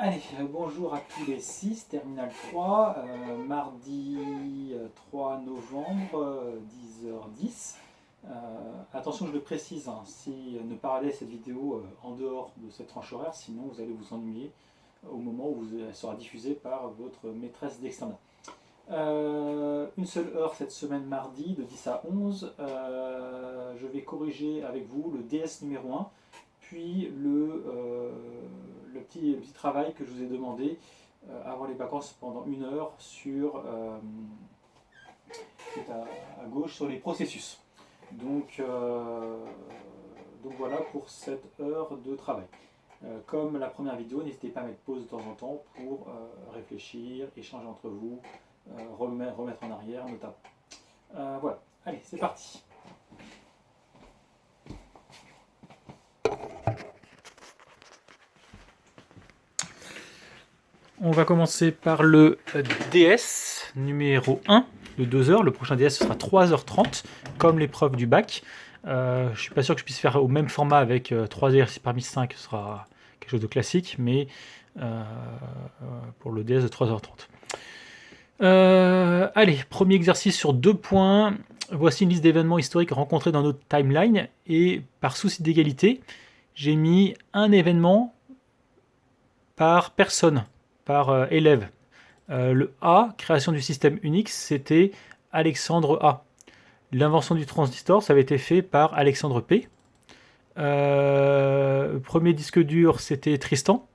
Allez, bonjour à tous les 6, Terminal 3, mardi 3 novembre, 10h10. Attention, je le précise, hein, si ne pas regarder cette vidéo en dehors de cette tranche horaire, sinon vous allez vous ennuyer au moment où elle sera diffusée par votre maîtresse d'externat. Une seule heure cette semaine mardi de 10 à 11. Je vais corriger avec vous le DS numéro 1, puis le petit travail que je vous ai demandé avant les vacances pendant une heure sur à gauche sur les processus. Donc voilà pour cette heure de travail. Comme la première vidéo, n'hésitez pas à mettre pause de temps en temps pour réfléchir, échanger entre vous, remettre en arrière notamment. Voilà, allez, c'est parti. On va commencer par le DS numéro 1 de 2 heures. Le prochain DS sera 3h30, comme l'épreuve du bac. Je ne suis pas sûr que je puisse faire au même format avec 3 exercices parmi 5, ce sera quelque chose de classique, mais pour le DS de 3h30. Allez, premier exercice sur 2 points. Voici une liste d'événements historiques rencontrés dans notre timeline, et par souci d'égalité, j'ai mis un événement par personne, par élève. Le A, création du système Unix, c'était Alexandre A. L'invention du transistor, ça avait été fait par Alexandre P. Premier disque dur, c'était Tristan.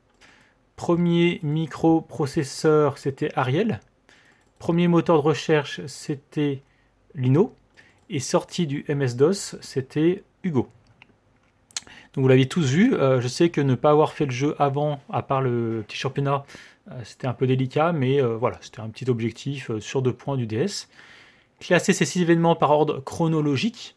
Premier microprocesseur, c'était Ariel. Premier moteur de recherche, c'était Lino. Et sortie du MS-DOS, c'était Hugo. Donc vous l'avez tous vu. Je sais que ne pas avoir fait le jeu avant, à part le petit championnat, c'était un peu délicat, mais voilà, c'était un petit objectif sur 2 points du DS. Classer ces 6 événements par ordre chronologique.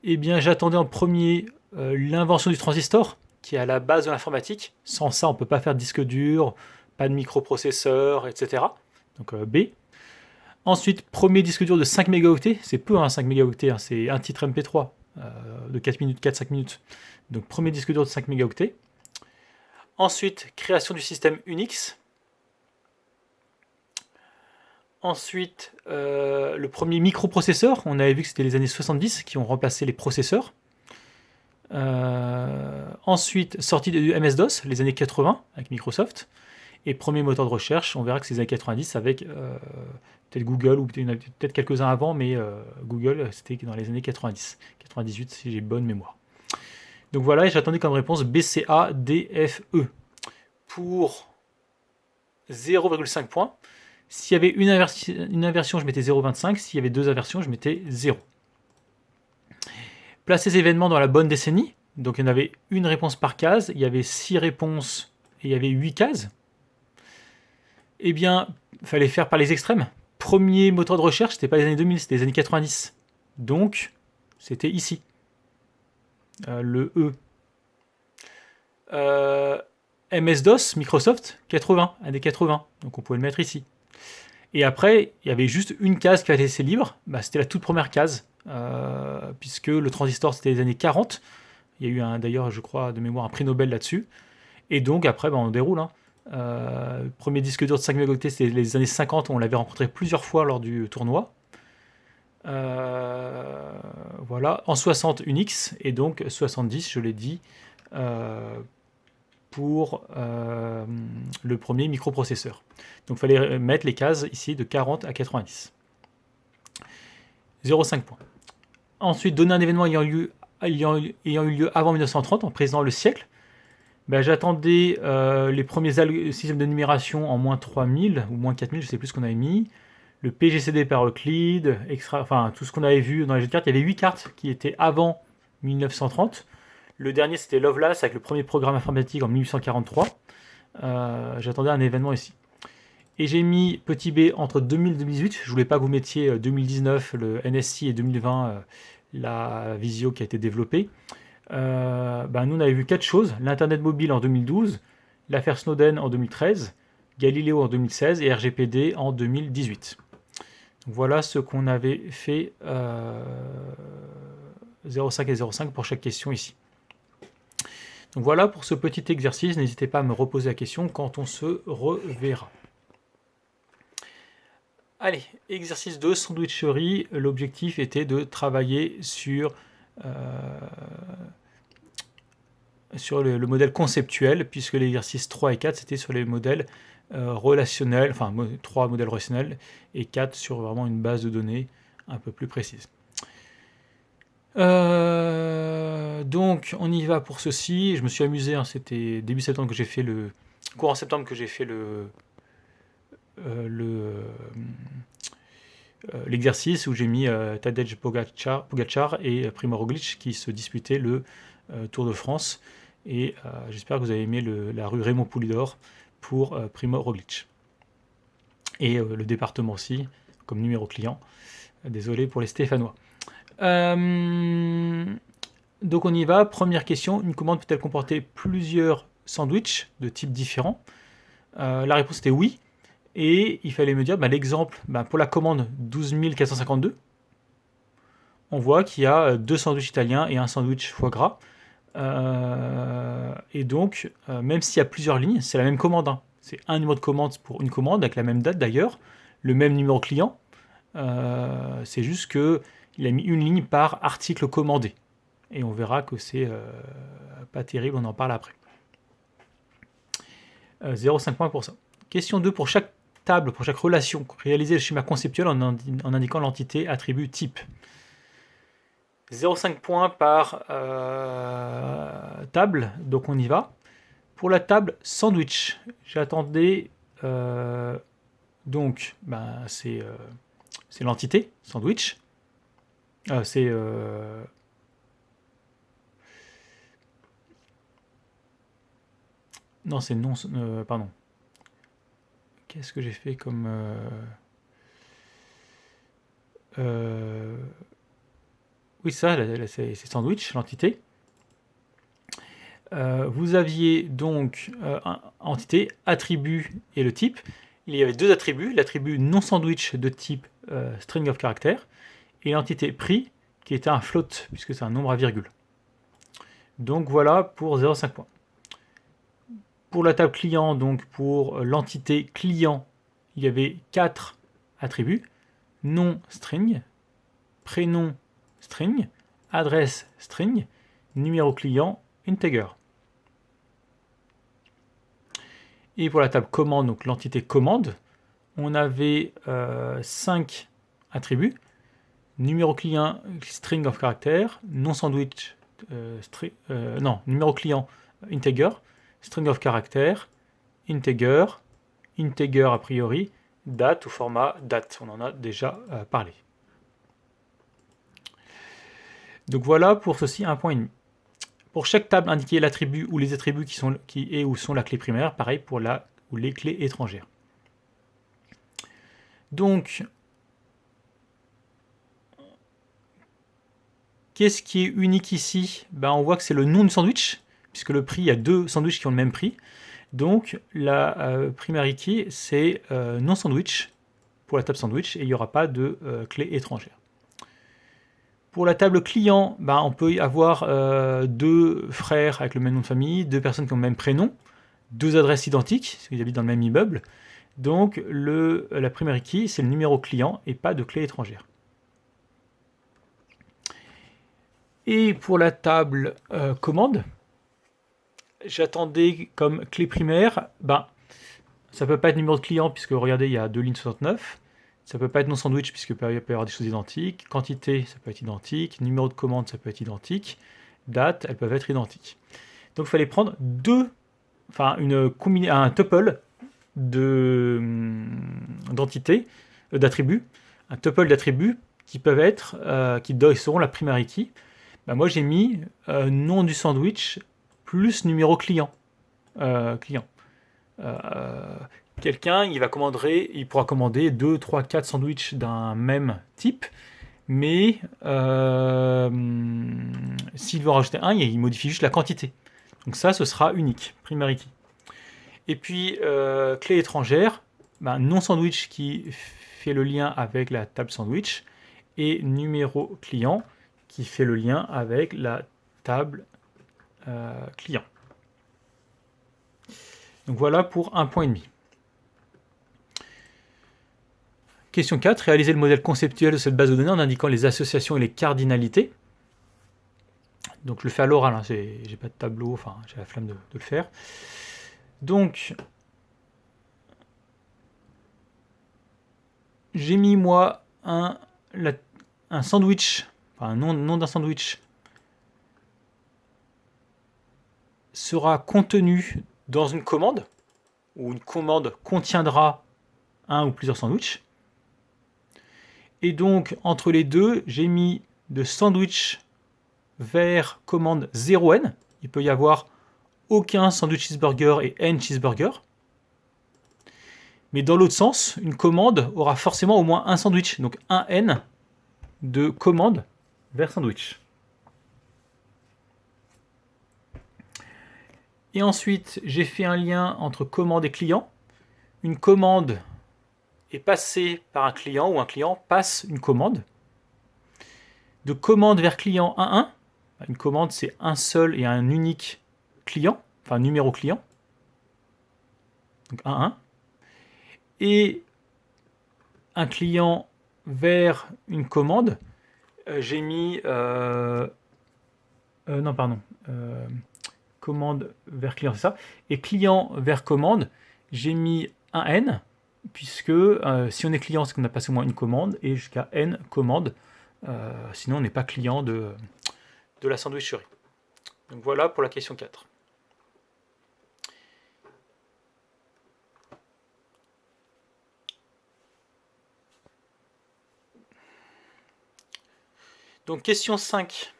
Eh bien, j'attendais en premier l'invention du transistor, qui est à la base de l'informatique. Sans ça, on ne peut pas faire de disque dur, pas de microprocesseur, etc. Donc B. Ensuite, premier disque dur de 5 mégaoctets. C'est peu, 5 mégaoctets, c'est un titre MP3 de 4-5 minutes. Donc premier disque dur de 5 mégaoctets. Ensuite, création du système Unix. Ensuite, le premier microprocesseur. On avait vu que c'était les années 70 qui ont remplacé les processeurs. Ensuite, sortie du MS-DOS, les années 80 avec Microsoft. Et premier moteur de recherche, on verra que c'est les années 90 avec peut-être Google, ou peut-être quelques-uns avant, mais Google, c'était dans les années 90. 98 si j'ai bonne mémoire. Donc voilà, et j'attendais comme réponse BCADFE. Pour 0,5 points. S'il y avait une inversion, je mettais 0,25. S'il y avait 2 inversions, je mettais 0. Placer ces événements dans la bonne décennie. Donc il y en avait une réponse par case. Il y avait 6 réponses et il y avait 8 cases. Eh bien, il fallait faire par les extrêmes. Premier moteur de recherche, c'était pas les années 2000, c'était les années 90. Donc, c'était ici. Le E. MS-DOS, Microsoft, 80, années 80. Donc on pouvait le mettre ici. Et après, il y avait juste une case qui a été laissée libre. C'était la toute première case, puisque le transistor, c'était les années 40. Il y a eu d'ailleurs, je crois, de mémoire, un prix Nobel là-dessus. Et donc après, on déroule. Premier disque dur de 5 mégaoctets, c'était les années 50. On l'avait rencontré plusieurs fois lors du tournoi. Voilà, en 60 Unix, et donc 70, je l'ai dit, pour le premier microprocesseur. Donc il fallait mettre les cases ici de 40 à 90. 0,5 points. Ensuite, donner un événement ayant eu lieu avant 1930, en précisant le siècle. J'attendais les premiers systèmes de numération en moins 3000 ou moins 4000, je ne sais plus ce qu'on avait mis. Le PGCD par Euclide, tout ce qu'on avait vu dans les jeux de cartes. Il y avait 8 cartes qui étaient avant 1930. Le dernier, c'était Lovelace avec le premier programme informatique en 1843. J'attendais un événement ici. Et j'ai mis petit b entre 2000 et 2018. Je ne voulais pas que vous mettiez 2019, le NSI, et 2020, la visio qui a été développée. Nous, on avait vu 4 choses. L'Internet mobile en 2012, l'affaire Snowden en 2013, Galileo en 2016 et RGPD en 2018. Donc voilà ce qu'on avait fait 0,5 et 0,5 pour chaque question ici. Donc voilà pour ce petit exercice, n'hésitez pas à me reposer la question quand on se reverra. Allez, exercice 2, sandwicherie. L'objectif était de travailler sur le modèle conceptuel, puisque l'exercice 3 et 4, c'était sur les modèles relationnels, enfin 3 modèles relationnels, et 4 sur vraiment une base de données un peu plus précise. Donc on y va pour ceci. Je me suis amusé, hein, c'était début septembre que j'ai fait courant septembre que j'ai fait l'exercice où j'ai mis Tadej Pogacar et Primož Roglič qui se disputaient le Tour de France. Et j'espère que vous avez aimé la rue Raymond Poulidor pour Primož Roglič. Et le département aussi, comme numéro client. Désolé pour les Stéphanois. Donc on y va. Première question, une commande peut-elle comporter plusieurs sandwichs de types différents? La réponse était oui. Et il fallait me dire l'exemple pour la commande 12 452. On voit qu'il y a 2 sandwichs italiens et un sandwich foie gras. Et donc, même s'il y a plusieurs lignes, c'est la même commande. Hein. C'est un numéro de commande pour une commande, avec la même date d'ailleurs, le même numéro client. C'est juste qu'il a mis une ligne par article commandé. Et on verra que c'est pas terrible, on en parle après. 0,5 points pour ça. Question 2, pour chaque table, pour chaque relation, réaliser le schéma conceptuel en indiquant l'entité, attribut, type. 0,5 points par table, donc on y va. Pour la table sandwich, j'attendais donc c'est l'entité sandwich. Non, c'est non. Pardon. Qu'est-ce que j'ai fait comme oui, ça, c'est sandwich, l'entité. Vous aviez donc entité, attribut et le type. Il y avait 2 attributs, l'attribut non sandwich de type string of character et l'entité prix qui était un float puisque c'est un nombre à virgule. Donc voilà pour 0,5 points. Pour la table client, donc pour l'entité client, il y avait 4 attributs, nom string, prénom string, adresse string, numéro client integer. Et pour la table commande, donc l'entité commande, on avait 5 attributs, numéro client string of character, non sandwich, numéro client integer, string of character, integer a priori, date ou format date. On en a déjà parlé. Donc voilà pour ceci 1,5 point. Pour chaque table, indiquer l'attribut ou les attributs qui est ou sont la clé primaire. Pareil pour les clés étrangères. Donc, qu'est-ce qui est unique ici? On voit que c'est le nom du sandwich, puisque le prix, il y a 2 sandwichs qui ont le même prix. Donc, la primary key, c'est non sandwich pour la table sandwich, et il n'y aura pas de clé étrangère. Pour la table client, on peut avoir 2 frères avec le même nom de famille, 2 personnes qui ont le même prénom, 2 adresses identiques, parce qu'ils habitent dans le même immeuble. Donc la primary key, c'est le numéro client et pas de clé étrangère. Et pour la table commande, j'attendais comme clé primaire, ça peut pas être numéro de client, puisque regardez, il y a 2 lignes 69. Ça peut pas être non sandwich puisqu'il peut y avoir des choses identiques. Quantité, ça peut être identique. Numéro de commande, ça peut être identique. Date, elles peuvent être identiques. Donc il fallait prendre un tuple d'entités, d'attributs, un tuple d'attributs qui peuvent être, qui seront la primary key. Moi j'ai mis nom du sandwich plus numéro client. Quelqu'un, il pourra commander 2, 3, 4 sandwichs d'un même type, mais s'il veut en rajouter un, il modifie juste la quantité. Donc ça, ce sera unique, primary key. Et puis, clé étrangère, non sandwich qui fait le lien avec la table sandwich, et numéro client qui fait le lien avec la table client. Donc voilà pour 1,5 point. Question 4. Réaliser le modèle conceptuel de cette base de données en indiquant les associations et les cardinalités. Donc je le fais à l'oral, hein, j'ai pas de tableau, enfin j'ai la flemme de le faire. Donc j'ai mis moi un sandwich, enfin un nom d'un sandwich sera contenu dans une commande, ou une commande contiendra un ou plusieurs sandwichs. Et donc entre les deux, j'ai mis de sandwich vers commande 0n. Il peut y avoir aucun sandwich cheeseburger et n cheeseburger. Mais dans l'autre sens, une commande aura forcément au moins un sandwich. Donc un n de commande vers sandwich. Et ensuite, j'ai fait un lien entre commande et client. Une commande est passée par un client ou un client passe une commande. De commande vers client 1-1. Une commande, c'est un seul et un unique client, enfin numéro client. Donc 1-1. Et un client vers une commande, j'ai mis... non, pardon. Commande vers client, c'est ça. Et client vers commande, j'ai mis un n, puisque si on est client, c'est qu'on a passé au moins une commande, et jusqu'à n commandes. Sinon, on n'est pas client de la sandwicherie. Donc voilà pour la question 4. Donc question 5.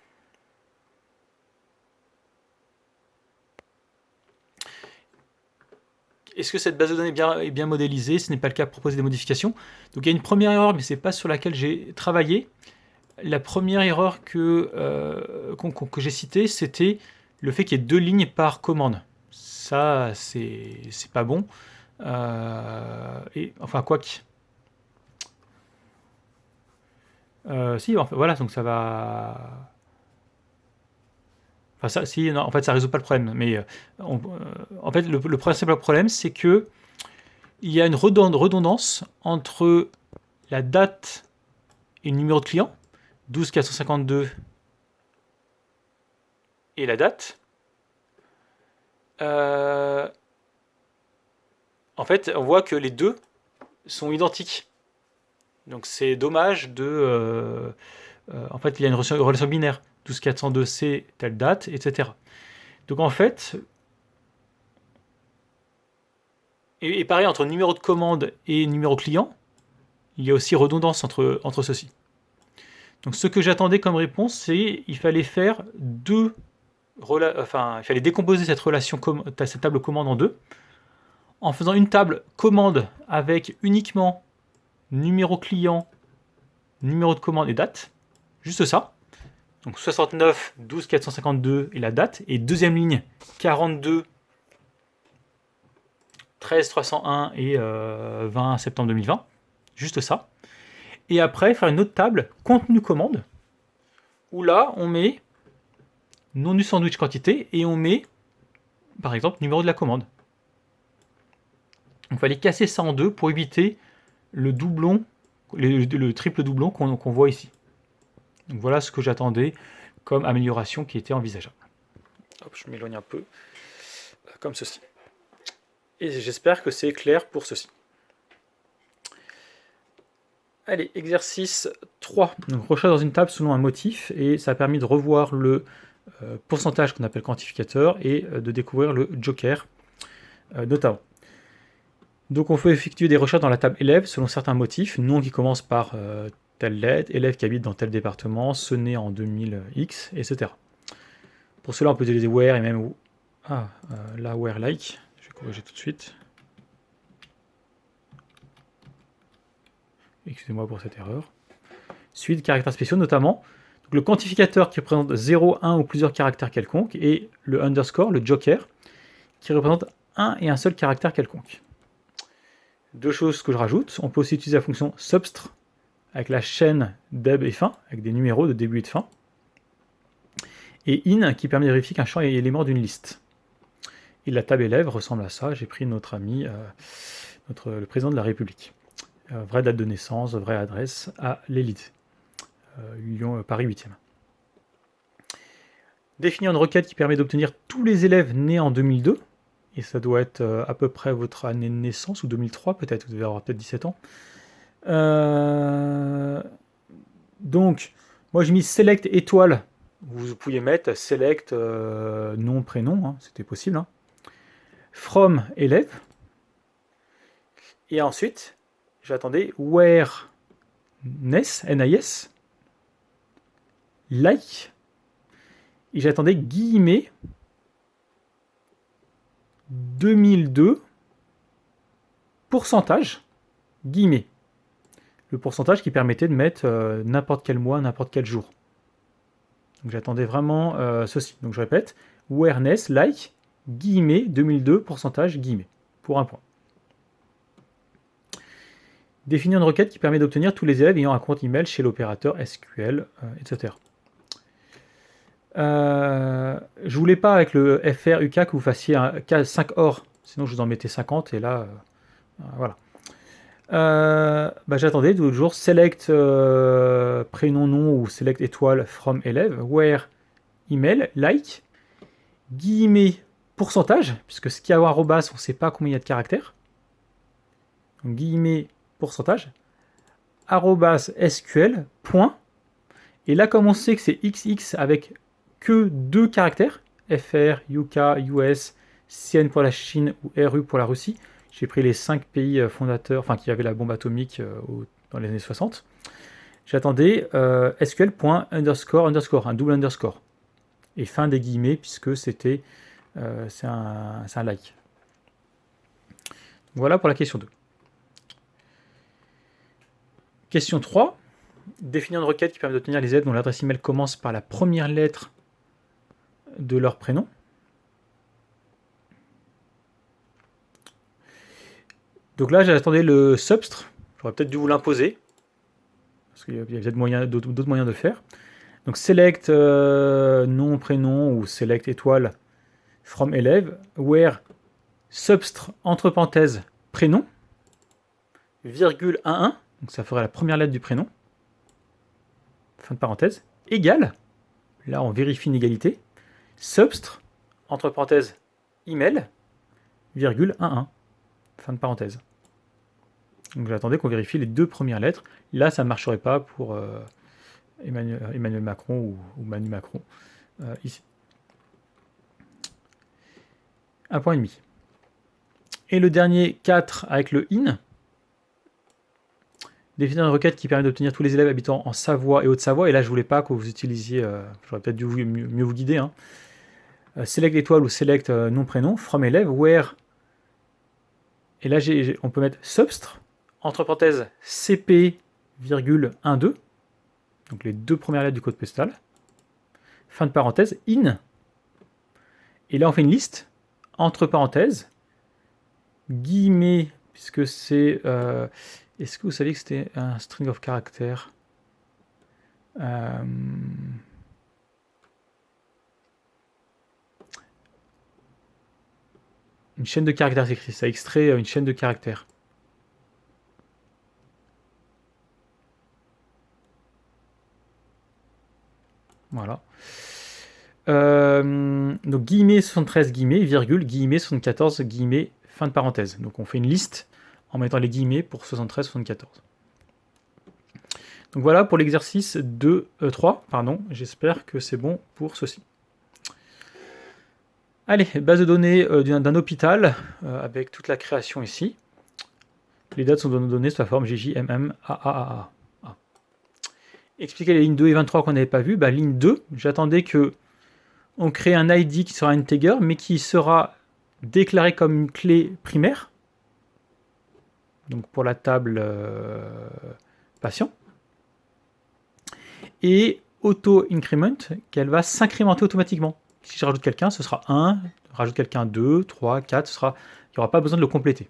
Est-ce que cette base de données est bien modélisée? Ce n'est pas le cas, proposer des modifications. Donc il y a une première erreur, mais ce n'est pas sur laquelle j'ai travaillé. La première erreur que j'ai citée, c'était le fait qu'il y ait 2 lignes par commande. Ça, c'est pas bon. Et, enfin, quoi que... si, en fait, voilà, donc ça va... Enfin, ça, si, non, en fait, ça résout pas le problème. Mais en fait, le principal problème, c'est que il y a une redondance entre la date et le numéro de client, 12452, et la date. En fait, on voit que les deux sont identiques. Donc c'est dommage de... en fait, il y a une relation binaire. 12402, c'est telle date, etc. Donc en fait... Et pareil, entre numéro de commande et numéro client, il y a aussi redondance entre ceux-ci. Donc ce que j'attendais comme réponse, c'est il fallait faire il fallait décomposer cette table commande en deux, en faisant une table commande avec uniquement numéro client, numéro de commande et date, juste ça. Donc 69 12 452 et la date, et deuxième ligne 42 13 301 et 20 septembre 2020, juste ça. Et après faire une autre table contenu commande, où là on met nom du sandwich quantité et on met par exemple numéro de la commande. Donc il fallait casser ça en deux pour éviter le doublon, le triple doublon qu'on voit ici. Donc voilà ce que j'attendais comme amélioration qui était envisageable. Hop, je m'éloigne un peu, comme ceci. Et j'espère que c'est clair pour ceci. Allez, exercice 3. Donc recherche dans une table selon un motif, et ça a permis de revoir le pourcentage qu'on appelle quantificateur et de découvrir le joker notamment. Donc on peut effectuer des recherches dans la table élève selon certains motifs, nom qui commence par telle lettre, élève qui habite dans tel département, ce né en 2000X, etc. Pour cela on peut utiliser where et même là where like, je vais corriger tout de suite. Excusez-moi pour cette erreur. Suite, caractères spéciaux notamment. Donc, le quantificateur qui représente 0, 1 ou plusieurs caractères quelconques, et le underscore, le joker, qui représente un et un seul caractère quelconque. Deux choses que je rajoute. On peut aussi utiliser la fonction substr avec la chaîne deb et fin, avec des numéros de début et de fin. Et in qui permet de vérifier qu'un champ est élément d'une liste. Et la table élève ressemble à ça. J'ai pris notre ami, le président de la République. Vraie date de naissance, vraie adresse à l'Élysée. Paris 8e. Définir une requête qui permet d'obtenir tous les élèves nés en 2002. Et ça doit être à peu près votre année de naissance, ou 2003 peut-être, vous devez avoir peut-être 17 ans. Donc, moi j'ai mis select étoile. Vous pouviez mettre select nom, prénom, hein, c'était possible. Hein. From élève. Et ensuite, j'attendais where NIS, NIS, like. Et j'attendais guillemets 2002 pourcentage guillemets. Le pourcentage qui permettait de mettre n'importe quel mois, n'importe quel jour. Donc j'attendais vraiment ceci. Donc je répète, awareness, like, guillemets, 2002, pourcentage, guillemets, pour un point. Définir une requête qui permet d'obtenir tous les élèves ayant un compte email chez l'opérateur SQL, etc. Je voulais pas avec le FR UK que vous fassiez un 5 or, sinon je vous en mettais 50 et là, voilà. J'attendais toujours select prénom nom ou select étoile from élève, where email, like, guillemets pourcentage, puisque ce qu'il y a arrobas, on ne sait pas combien il y a de caractères. Donc, guillemets pourcentage, arrobas SQL, point. Et là, comme on sait que c'est XX avec que 2 caractères, FR, UK, US, CN pour la Chine ou RU pour la Russie, j'ai pris les 5 pays fondateurs, enfin qui avaient la bombe atomique dans les années 60. J'attendais SQL.__, un double underscore. Et fin des guillemets, puisque c'est un like. Voilà pour la question 2. Question 3. Définir une requête qui permet d'obtenir les élèves dont l'adresse email commence par la première lettre de leur prénom. Donc là, j'attendais le substr. J'aurais peut-être dû vous l'imposer. Parce qu'il y a peut-être d'autres moyens de le faire. Donc select nom, prénom ou select étoile from élève, where substr entre parenthèses prénom, virgule 11, donc ça ferait la première lettre du prénom, fin de parenthèse, égale, là on vérifie une égalité, substr entre parenthèses email, virgule 11, fin de parenthèse. Donc j'attendais qu'on vérifie les 2 premières lettres. Là, ça ne marcherait pas pour Emmanuel Macron ou Manu Macron ici. 1,5 point. Et le dernier 4 avec le in. Définir une requête qui permet d'obtenir tous les élèves habitant en Savoie et Haute-Savoie. Et là, je ne voulais pas que vous utilisiez, j'aurais peut-être dû mieux vous guider. Hein. Select étoile ou select nom-prénom, from élève, where. Et là, on peut mettre substr, entre parenthèses CP, virgule 12. Donc les 2 premières lettres du code postal. Fin de parenthèse, in. Et là, on fait une liste, entre parenthèses, guillemets, puisque c'est... est-ce que vous saviez que c'était un string of characters Une chaîne de caractères, c'est écrit. Ça extrait une chaîne de caractères. Voilà. Donc guillemets 73 guillemets, virgule, guillemets 74 guillemets, fin de parenthèse. Donc on fait une liste en mettant les guillemets pour 73, 74. Donc voilà pour l'exercice 3, pardon. J'espère que c'est bon pour ceci. Allez, base de données d'un hôpital avec toute la création ici. Les dates sont données sous la forme JJMMAAAA. Expliquer les lignes 2 et 23 qu'on n'avait pas vues. Ligne 2, j'attendais que on crée un ID qui sera integer, mais qui sera déclaré comme une clé primaire. Donc pour la table patient. Et auto-increment, qu'elle va s'incrémenter automatiquement. Si je rajoute quelqu'un, ce sera 1, rajoute quelqu'un 2, 3, 4, il n'y aura pas besoin de le compléter.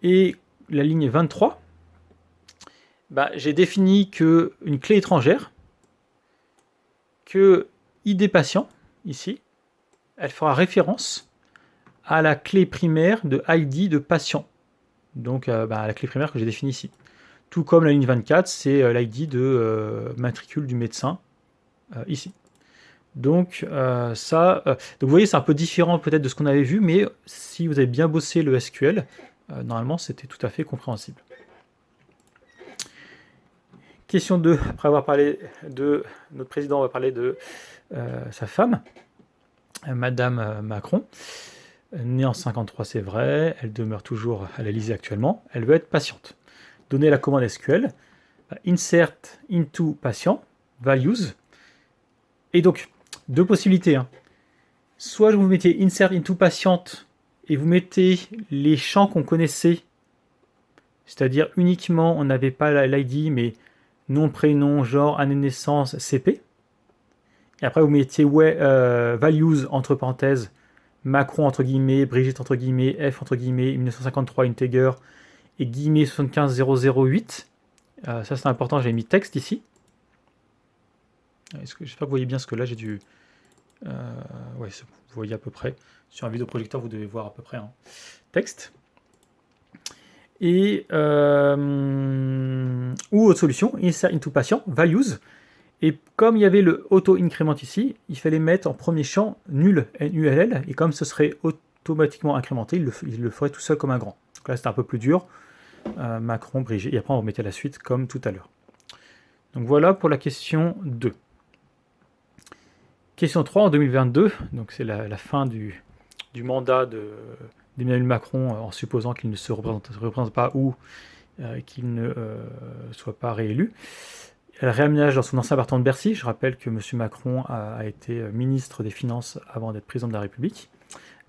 Et la ligne 23, j'ai défini qu'une clé étrangère, que ID patient, ici, elle fera référence à la clé primaire de ID de patient. Donc la clé primaire que j'ai définie ici. Tout comme la ligne 24, c'est l'ID de matricule du médecin ici. Donc donc vous voyez, c'est un peu différent peut-être de ce qu'on avait vu, mais si vous avez bien bossé le SQL, normalement c'était tout à fait compréhensible. Question 2, après avoir parlé de notre président, on va parler de sa femme, Madame Macron. Née en 53, c'est vrai, elle demeure toujours à l'Élysée actuellement, elle veut être patiente. Donnez la commande SQL, insert into patient, values, et donc, deux possibilités. Soit vous mettez insert into patient et vous mettez les champs qu'on connaissait, c'est-à-dire uniquement, on n'avait pas l'ID, mais nom, prénom, genre, année de naissance, CP. Et après, vous mettez values entre parenthèses, Macron entre guillemets, Brigitte entre guillemets, F entre guillemets, 1953 integer et guillemets 75008. Ça c'est important, j'ai mis texte ici. J'espère que vous voyez bien ce que là j'ai dû. Ouais, vous voyez à peu près. Sur un vidéoprojecteur, vous devez voir à peu près texte. Et ou autre solution, insert into patient, values. Et comme il y avait le auto-increment ici, il fallait mettre en premier champ nul, NULL, et comme ce serait automatiquement incrémenté, il le ferait tout seul comme un grand. Donc là, c'était un peu plus dur. Macron, Brigitte, et après on remettait la suite comme tout à l'heure. Donc voilà pour la question 2. Question 3, en 2022, donc c'est la fin du mandat d'Emmanuel Macron, en supposant qu'il ne se représente pas ou qu'il ne soit pas réélu. Elle réaménage dans son ancien appartement de Bercy. Je rappelle que M. Macron a été ministre des Finances avant d'être président de la République.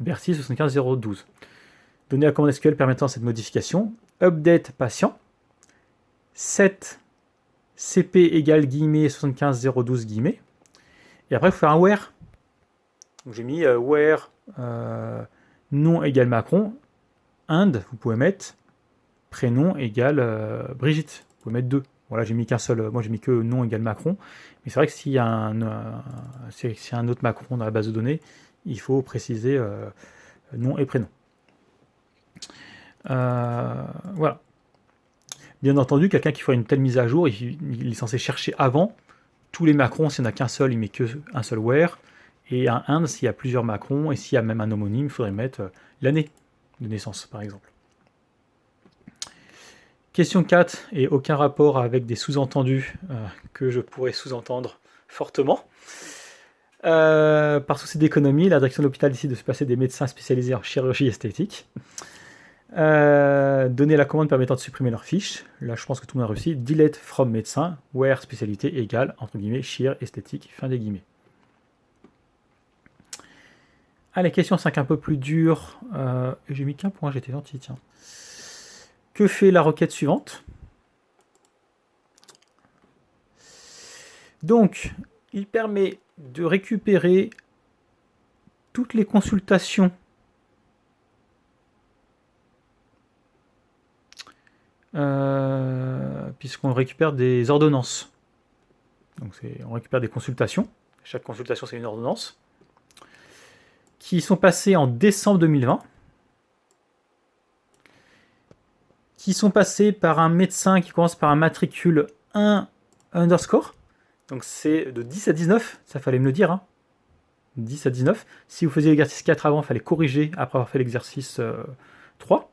Bercy 75012. Donner la commande SQL permettant cette modification. Update patient. 7 CP égale guillemets 75012 guillemets. Et après, il faut faire un where. Donc j'ai mis where nom égale Macron. And, vous pouvez mettre prénom égale Brigitte. Vous pouvez mettre 2. Voilà, j'ai mis qu'un seul. Moi, j'ai mis que nom égale Macron. Mais c'est vrai que s'il y a un autre Macron dans la base de données, il faut préciser nom et prénom. Voilà. Bien entendu, quelqu'un qui ferait une telle mise à jour, il est censé chercher avant tous les Macrons. S'il n'y en a qu'un seul, il met qu'un seul where. Et un and, s'il y a plusieurs Macrons, et s'il y a même un homonyme, il faudrait mettre l'année de naissance, par exemple. Question 4, et aucun rapport avec des sous-entendus que je pourrais sous-entendre fortement. Par souci d'économie, la direction de l'hôpital décide de se passer des médecins spécialisés en chirurgie esthétique. Donner la commande permettant de supprimer leurs fiches. Là, je pense que tout le monde a réussi. Delete from médecin, where spécialité égale, entre guillemets, chir, esthétique, fin des guillemets. Allez, question 5 un peu plus dure. J'ai mis qu'un point, j'étais gentil, tiens. Que fait la requête suivante? Donc, il permet de récupérer toutes les consultations puisqu'on récupère des ordonnances. Donc on récupère des consultations. Chaque consultation, c'est une ordonnance. Qui sont passées en décembre 2020. Qui sont passées par un médecin qui commence par un matricule 1 underscore. Donc c'est de 10 à 19, ça fallait me le dire. 10 à 19. Si vous faisiez l'exercice 4 avant, il fallait corriger après avoir fait l'exercice 3.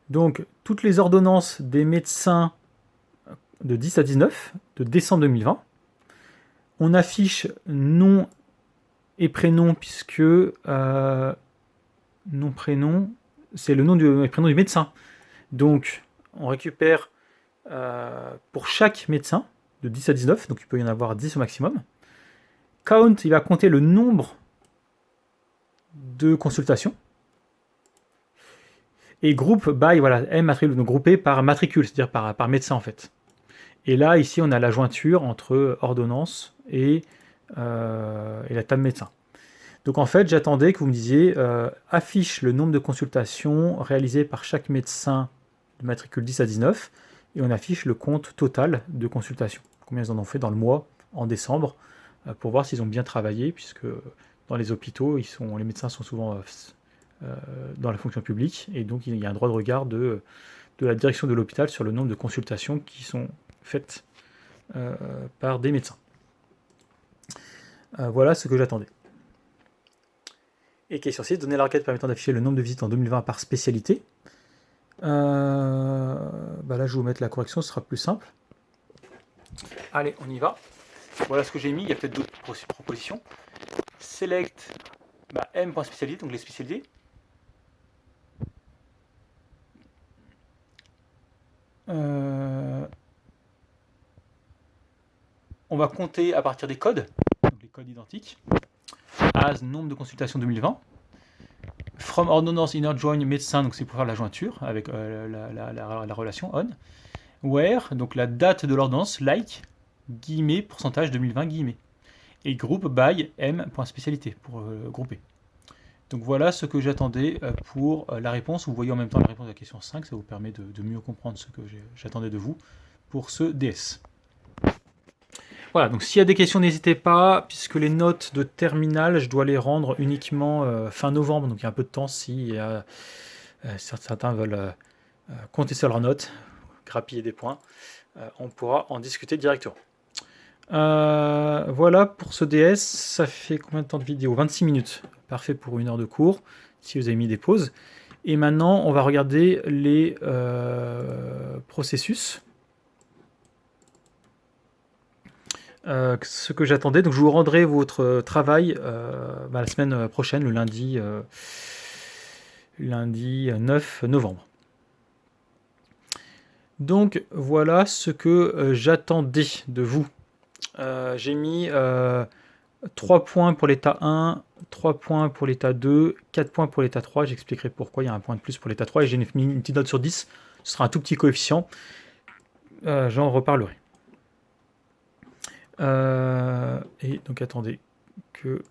Donc, toutes les ordonnances des médecins de 10 à 19, de décembre 2020. On affiche nom et prénom, puisque nom, prénom, c'est le nom et prénom du médecin. Donc, on récupère pour chaque médecin, de 10 à 19, donc il peut y en avoir 10 au maximum. Count, il va compter le nombre de consultations. Et groupe by, voilà, M matricule, donc groupé par matricule, c'est-à-dire par médecin en fait. Et là, ici, on a la jointure entre ordonnance et la table médecin. Donc en fait, j'attendais que vous me disiez affiche le nombre de consultations réalisées par chaque médecin de matricule 10 à 19 et on affiche le compte total de consultations. Combien ils en ont fait dans le mois en décembre pour voir s'ils ont bien travaillé, puisque dans les hôpitaux, les médecins sont souvent dans la fonction publique, et donc il y a un droit de regard de la direction de l'hôpital sur le nombre de consultations qui sont faites par des médecins. Voilà ce que j'attendais. Et question 6, donner la requête permettant d'afficher le nombre de visites en 2020 par spécialité. Là, je vais vous mettre la correction, ce sera plus simple. Allez, on y va. Voilà ce que j'ai mis, il y a peut-être d'autres propositions. Select M.spécialité, donc les spécialités. On va compter à partir des codes, donc les codes identiques, as nombre de consultations 2020. From ordonnance inner join médecin, donc c'est pour faire la jointure avec la relation on. Where, donc la date de l'ordonnance, like, guillemets, pourcentage 2020, guillemets. Et groupe by m.spécialité pour grouper. Donc voilà ce que j'attendais pour la réponse. Vous voyez en même temps la réponse à la question 5, ça vous permet de mieux comprendre ce que j'attendais de vous pour ce DS. Voilà, donc s'il y a des questions, n'hésitez pas, puisque les notes de terminale, je dois les rendre uniquement fin novembre, donc il y a un peu de temps si certains veulent contester leurs notes, grappiller des points, on pourra en discuter directement. Voilà pour ce DS, ça fait combien de temps de vidéo? 26 minutes, parfait pour 1 heure de cours, si vous avez mis des pauses. Et maintenant, on va regarder les processus. Ce que j'attendais, donc je vous rendrai votre travail la semaine prochaine, le lundi 9 novembre. Donc voilà ce que j'attendais de vous. J'ai mis 3 points pour l'état 1, 3 points pour l'état 2, 4 points pour l'état 3. J'expliquerai pourquoi il y a un point de plus pour l'état 3 et j'ai mis une petite note sur 10. Ce sera un tout petit coefficient. J'en reparlerai. Et donc attendez que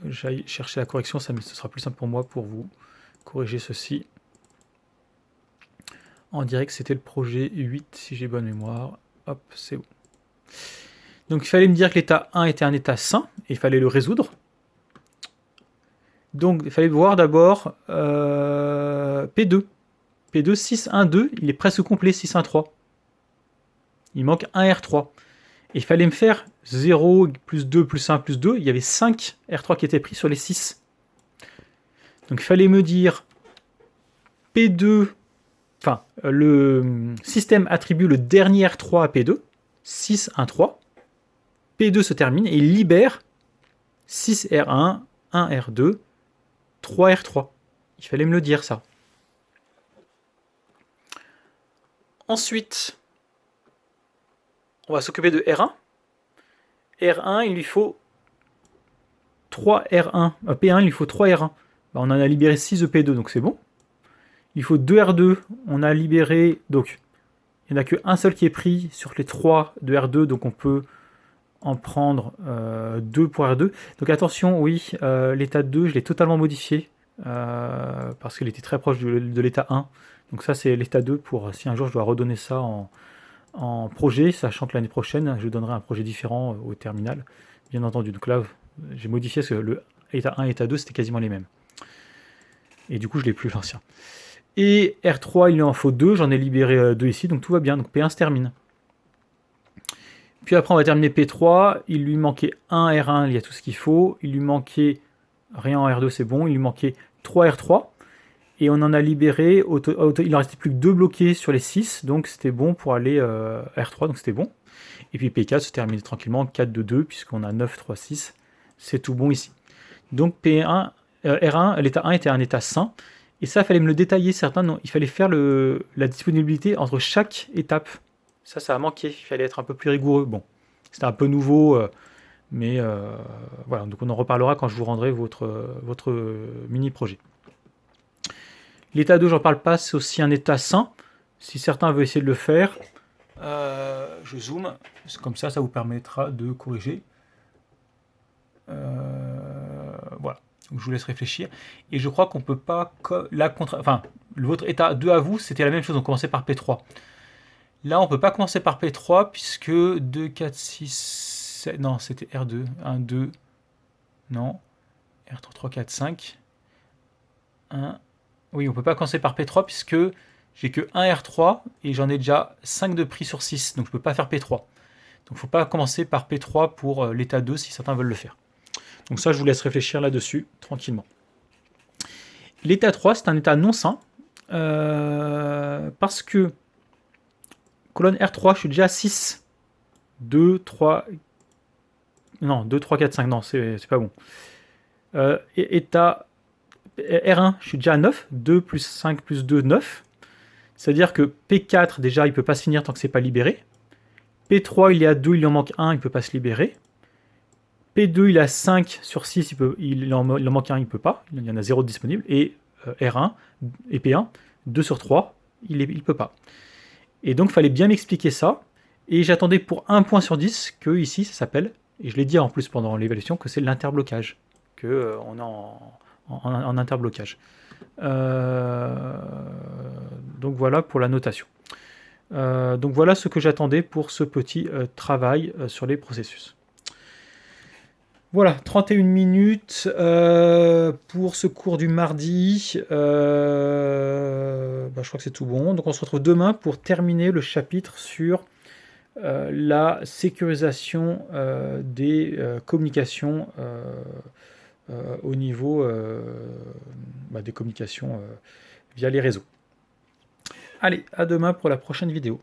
j'aille chercher la correction, ce sera plus simple pour moi pour vous corriger ceci. En direct, c'était le projet 8 si j'ai bonne mémoire. Hop, c'est bon. Donc il fallait me dire que l'état 1 était un état sain et il fallait le résoudre. Donc il fallait voir d'abord P2. P2 6, 1, 2, il est presque complet 6, 1, 3. Il manque un R3. Et il fallait me faire 0, plus 2, plus 1, plus 2. Il y avait 5 R3 qui étaient pris sur les 6. Donc il fallait me dire P2, enfin, le système attribue le dernier R3 à P2, 6, 1, 3. P2 se termine et il libère 6 R1, 1 R2, 3 R3. Il fallait me le dire ça. Ensuite, on va s'occuper de R1. R1, il lui faut 3 R1. P1, il lui faut 3 R1. On en a libéré 6 de P2, donc c'est bon. Il faut 2 R2. On a libéré... Donc, il n'y en a qu'un seul qui est pris sur les 3 de R2, donc on peut en prendre 2 pour R2. Donc attention, oui, l'état 2, je l'ai totalement modifié, parce qu'il était très proche de l'état 1. Donc ça, c'est l'état 2 pour si un jour je dois redonner ça en projet, sachant que l'année prochaine, je donnerai un projet différent au terminal, bien entendu. Donc là, j'ai modifié parce que le état 1 et état 2, c'était quasiment les mêmes. Et du coup, je l'ai plus l'ancien. Et R3, il lui en faut 2, j'en ai libéré 2 ici, donc tout va bien. Donc P1 se termine. Puis après, on va terminer P3. Il lui manquait 1 R1, il y a tout ce qu'il faut. Il lui manquait rien en R2, c'est bon. Il lui manquait 3 R3. Et on en a libéré, il en restait plus que 2 bloqués sur les 6, donc c'était bon pour aller R3, donc c'était bon. Et puis P4 se termine tranquillement, 4 de 2, puisqu'on a 9, 3, 6, c'est tout bon ici. Donc P1, R1, l'état 1 était un état sain, et ça, il fallait me le détailler, certains, non, il fallait faire la disponibilité entre chaque étape. Ça a manqué, il fallait être un peu plus rigoureux. Bon, c'était un peu nouveau, mais voilà, donc on en reparlera quand je vous rendrai votre mini-projet. L'état 2, j'en parle pas, c'est aussi un état sain. Si certains veulent essayer de le faire, je zoome, comme ça vous permettra de corriger. Voilà, donc je vous laisse réfléchir. Et je crois qu'on peut pas votre état 2 à vous, c'était la même chose, on commençait par P3. Là, on peut pas commencer par P3 puisque 2, 4, 6, Non, c'était R2. 1, 2. Non. R3, 3, 4, 5. 1. Oui, on peut pas commencer par P3 puisque j'ai que 1 R3 et j'en ai déjà 5 de prix sur 6. Donc je peux pas faire P3. Donc il ne faut pas commencer par P3 pour l'état 2 si certains veulent le faire. Donc ça, je vous laisse réfléchir là-dessus tranquillement. L'état 3, c'est un état non sain parce que colonne R3, je suis déjà à 6. 2, 3... Non, 2, 3, 4, 5. Non, c'est pas bon. État R1, je suis déjà à 9. 2 plus 5 plus 2, 9. C'est-à-dire que P4, déjà, il ne peut pas se finir tant que c'est pas libéré. P3, il est à 2, il en manque 1, il ne peut pas se libérer. P2, il est à 5 sur 6, il en manque 1, il ne peut pas. Il y en a 0 disponible. Et R1 et P1, 2 sur 3, il ne peut pas. Et donc, il fallait bien m'expliquer ça. Et j'attendais pour 1 point sur 10 que ici, ça s'appelle, et je l'ai dit en plus pendant l'évaluation, que c'est l'interblocage. On est en interblocage. Donc voilà pour la notation. Donc voilà ce que j'attendais pour ce petit travail sur les processus. Voilà, 31 minutes pour ce cours du mardi. Je crois que c'est tout bon. Donc on se retrouve demain pour terminer le chapitre sur la sécurisation des communications au niveau des communications via les réseaux. Allez, à demain pour la prochaine vidéo.